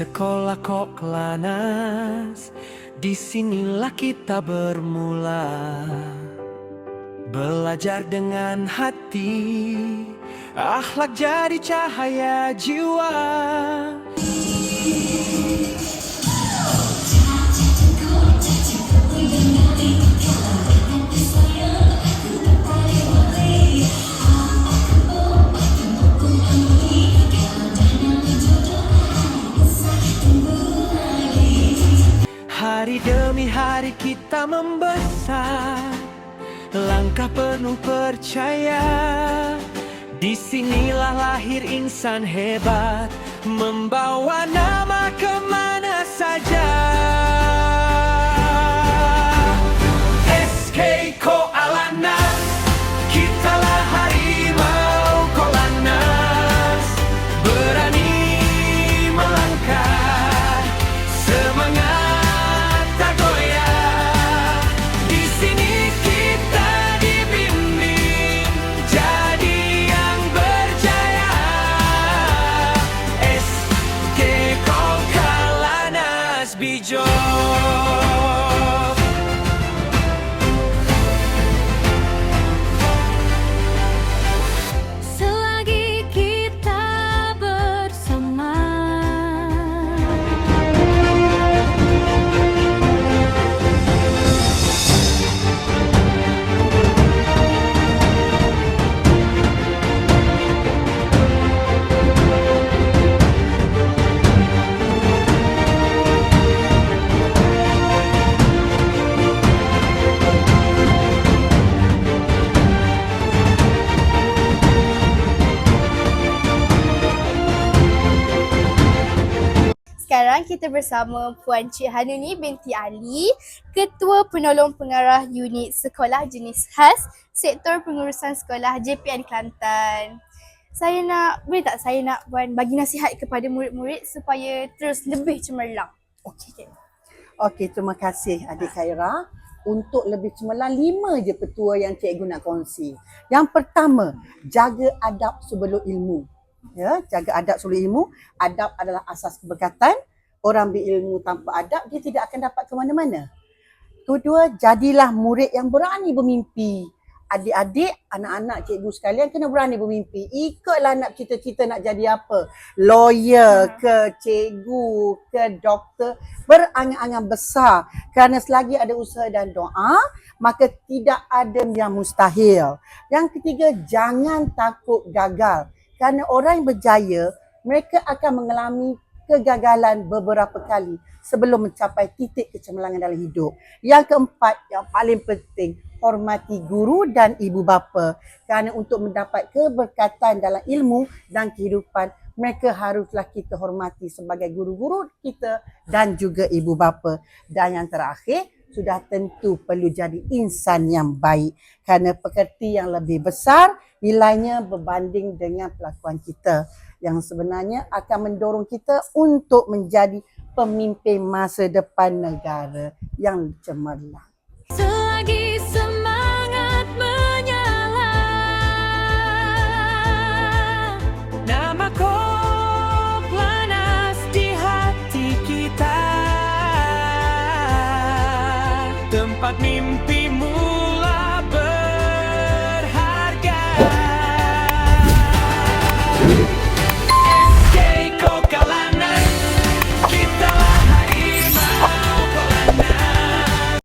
Sekolah kok Klanas, disinilah kita bermula. Belajar dengan hati, akhlak jadi cahaya jiwa. Hari demi hari kita membesar, langkah penuh percaya. Disinilah lahir insan hebat, membawa nama kemana saja. SK Ko Alanas, kitalah harimau Kolanas. Berani melangkah, semangat tak goyah. Di sini kita dibimbing jadi yang berjaya. SK Ko Kalanas Bijo. Selagi kita bersama, sekarang kita bersama Puan Cik Hanuni binti Ali, Ketua Penolong Pengarah Unit Sekolah Jenis Khas, Sektor Pengurusan Sekolah JPN Kelantan. Boleh tak saya nak Puan bagi nasihat kepada murid-murid supaya terus lebih cemerlang? Okey, terima kasih adik Khaira. Untuk lebih cemerlang, 5 je petua yang cikgu nak kongsi. Yang pertama, jaga adab sebelum ilmu. Ya, jaga adab sebelum ilmu. Adab adalah asas keberkatan. Orang berilmu tanpa adab, dia tidak akan dapat ke mana-mana. Kedua, jadilah murid yang berani bermimpi. Adik-adik, anak-anak cikgu sekalian kena berani bermimpi. Ikutlah nak cita-cita nak jadi apa. Lawyer ke, cikgu ke, doktor. Berangan-angan besar. Kerana selagi ada usaha dan doa, maka tidak ada yang mustahil. Yang ketiga, jangan takut gagal. Kerana orang yang berjaya, mereka akan mengalami kegagalan beberapa kali sebelum mencapai titik kecemerlangan dalam hidup. Yang keempat, yang paling penting, hormati guru dan ibu bapa. Kerana untuk mendapat keberkatan dalam ilmu dan kehidupan, mereka haruslah kita hormati sebagai guru-guru kita dan juga ibu bapa. Dan yang terakhir, sudah tentu perlu jadi insan yang baik. Kerana pekerti yang lebih besar, nilainya berbanding dengan pelakuan kita. Yang sebenarnya akan mendorong kita untuk menjadi pemimpin masa depan negara yang cemerlang.